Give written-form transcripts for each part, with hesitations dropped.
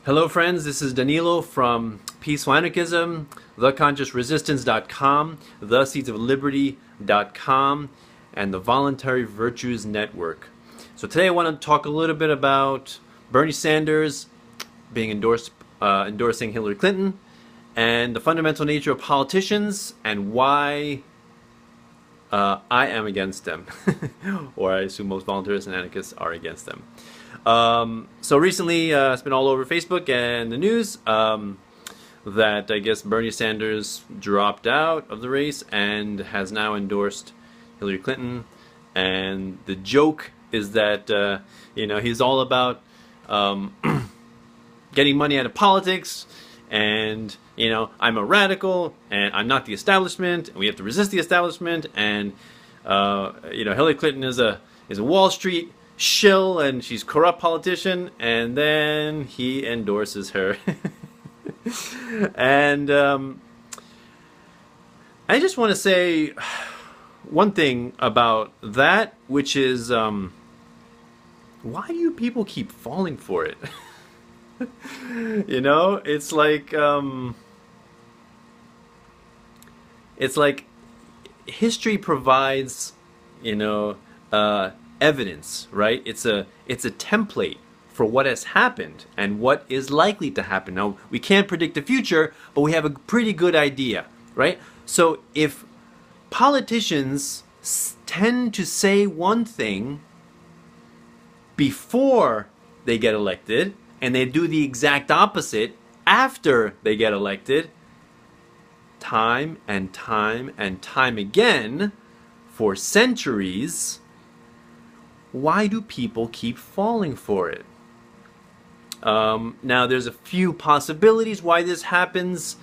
Hello friends, this is Danilo from Peaceful Anarchism, theconsciousresistance.com, theseedsofliberty.com, and the Voluntary Virtues Network. So today I want to talk a little bit about Bernie Sanders being endorsing Hillary Clinton, and the fundamental nature of politicians and why I am against them, or I assume most voluntarists and anarchists are against them. So recently, it's been all over Facebook and the news that I guess Bernie Sanders dropped out of the race and has now endorsed Hillary Clinton. And the joke is that he's all about getting money out of politics, and I'm a radical and I'm not the establishment, and we have to resist the establishment, and Hillary Clinton is a Wall Street shill and she's a corrupt politician, and then he endorses her. And I just want to say one thing about that, which is why do people keep falling for it? It's like history provides evidence, right? It's a template for what has happened and what is likely to happen. Now, we can't predict the future, but we have a pretty good idea, right? So if politicians tend to say one thing before they get elected, and they do the exact opposite after they get elected, time and time and time again, for centuries, why do people keep falling for it? Now, there's a few possibilities why this happens.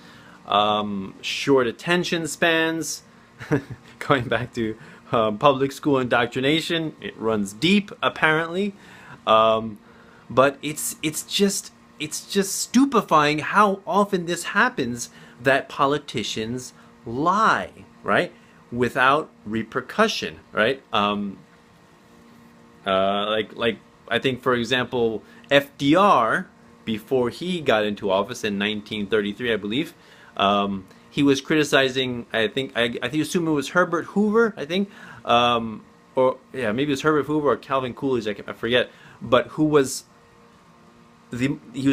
Short attention spans, going back to public school indoctrination, it runs deep apparently. But it's just stupefying how often this happens, that politicians lie, right, without repercussion, right? Like I think, for example, FDR, before he got into office in 1933, I believe, he was criticizing, I assume it was Herbert Hoover, I think, or yeah, maybe it was Herbert Hoover or Calvin Coolidge, I forget, but he was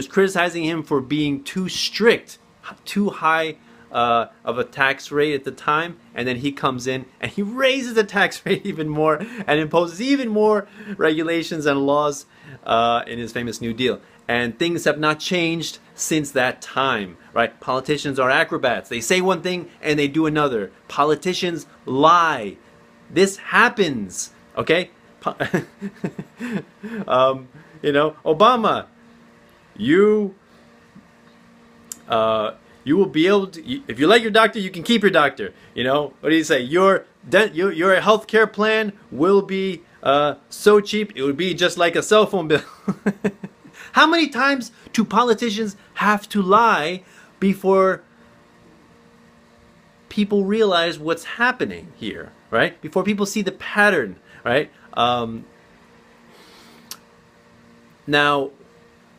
criticizing him for being too strict, too high of a tax rate at the time, and then he comes in and he raises the tax rate even more and imposes even more regulations and laws in his famous New Deal. And things have not changed since that time, right? Politicians are acrobats. They say one thing and they do another. Politicians lie. This happens, okay? Obama, you will be able to, if you like your doctor, you can keep your doctor. What do you say? Your health care plan will be so cheap, it would be just like a cell phone bill. How many times do politicians have to lie before people realize what's happening here, right? Before people see the pattern, right? Now,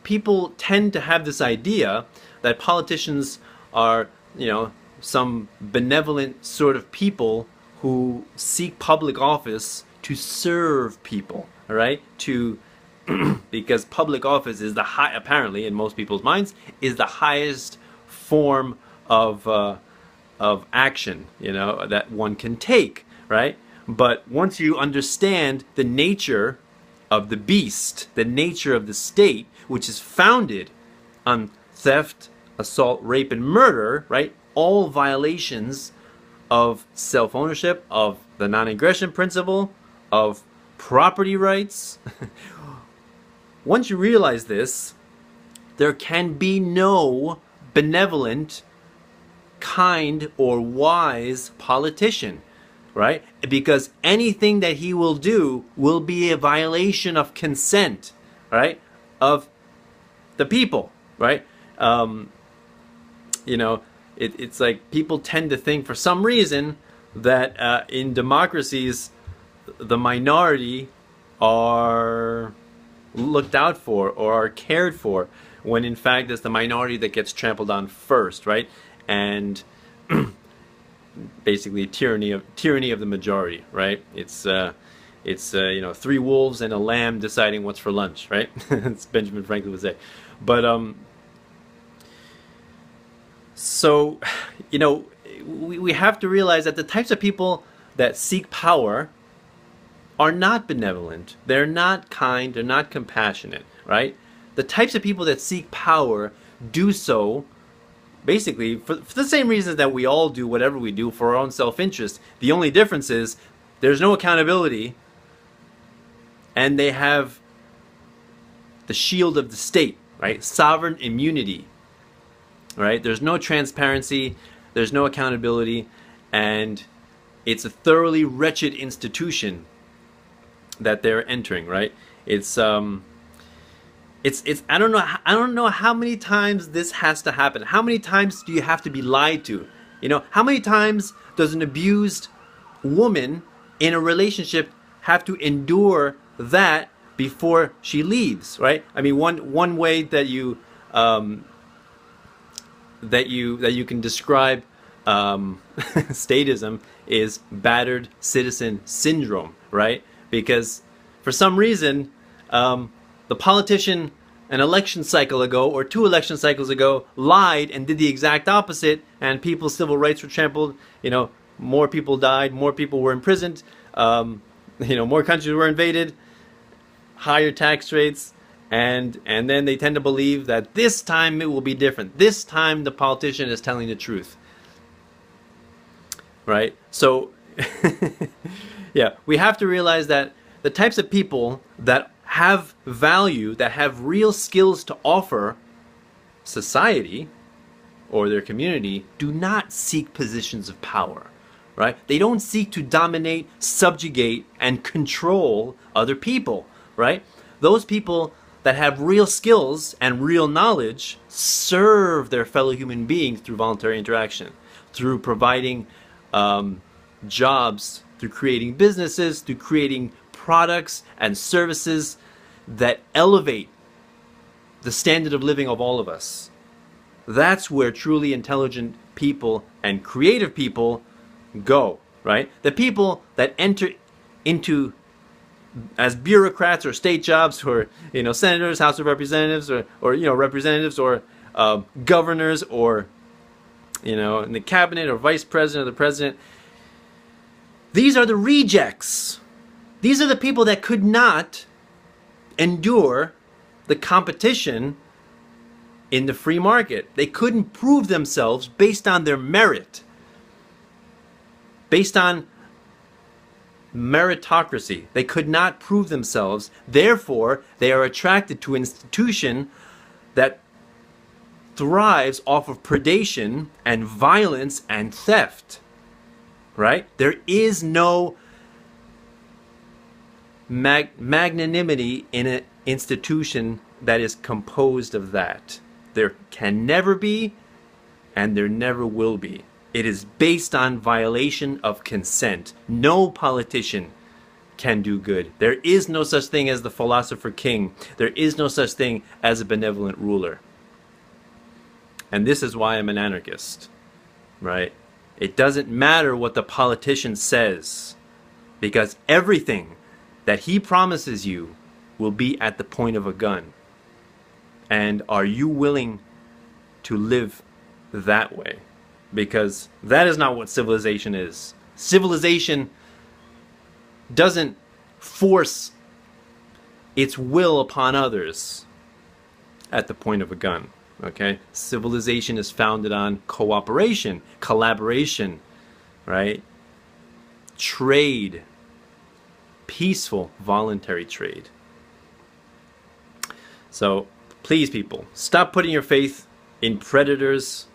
people tend to have this idea that politicians are, some benevolent sort of people who seek public office to serve people, all right? Because public office is apparently in most people's minds, is the highest form of action, that one can take, right? But once you understand the nature of the beast, the nature of the state, which is founded on theft, assault, rape, and murder, right? All violations of self-ownership, of the non-aggression principle, of property rights. Once you realize this, there can be no benevolent, kind, or wise politician, right? Because anything that he will do will be a violation of consent, right? Of the people, right? It's like people tend to think for some reason that in democracies the minority are looked out for or are cared for, when in fact it's the minority that gets trampled on first, right? And basically tyranny of the majority, right? It's you know, three wolves and a lamb deciding what's for lunch, right? It's Benjamin Franklin would say. But so, you know, we have to realize that the types of people that seek power are not benevolent. They're not kind. They're not compassionate, right? The types of people that seek power do so basically for the same reasons that we all do whatever we do, for our own self-interest. The only difference is there's no accountability, and they have the shield of the state, right? Sovereign immunity, right? There's no transparency, there's no accountability, and it's a thoroughly wretched institution that they're entering, right? It's I don't know how many times this has to happen. How many times do you have to be lied to? You know, how many times does an abused woman in a relationship have to endure that before she leaves, right? I mean, one way that you can describe statism is battered citizen syndrome, right? Because for some reason, the politician an election cycle ago or 2 election cycles ago lied and did the exact opposite, and people's civil rights were trampled. You know, more people died, more people were imprisoned, you know, more countries were invaded, higher tax rates, and then they tend to believe that this time it will be different. This time the politician is telling the truth, right? So yeah, we have to realize that the types of people that have value, that have real skills to offer society or their community, do not seek positions of power, right? They don't seek to dominate, subjugate, and control other people, right? Those people that have real skills and real knowledge serve their fellow human beings through voluntary interaction, through providing jobs, through creating businesses, through creating products and services that elevate the standard of living of all of us. That's where truly intelligent people and creative people go, right? The people that enter into as bureaucrats or state jobs, or, you know, senators, House of Representatives, or you know, representatives, or governors, or, you know, in the cabinet, or vice president, or the president. These are the rejects. These are the people that could not endure the competition in the free market. They couldn't prove themselves based on their merit, based on meritocracy. They could not prove themselves. Therefore, they are attracted to an institution that thrives off of predation and violence and theft, right? There is no magnanimity in an institution that is composed of that. There can never be, and there never will be. It is based on violation of consent. No politician can do good. There is no such thing as the philosopher king. There is no such thing as a benevolent ruler. And this is why I'm an anarchist, right? It doesn't matter what the politician says, because everything that he promises you will be at the point of a gun. And are you willing to live that way? Because that is not what civilization is. Civilization doesn't force its will upon others at the point of a gun. Okay? Civilization is founded on cooperation, collaboration, right? Trade, peaceful, voluntary trade. So please, people, stop putting your faith in predators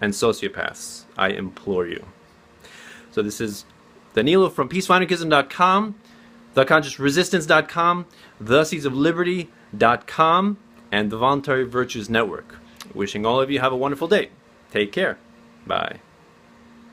and sociopaths. I implore you. So this is Danilo from peaceforanarchism.com, theconsciousresistance.com, theseedsofliberty.com, and the Voluntary Virtues Network. Wishing all of you have a wonderful day. Take care. Bye.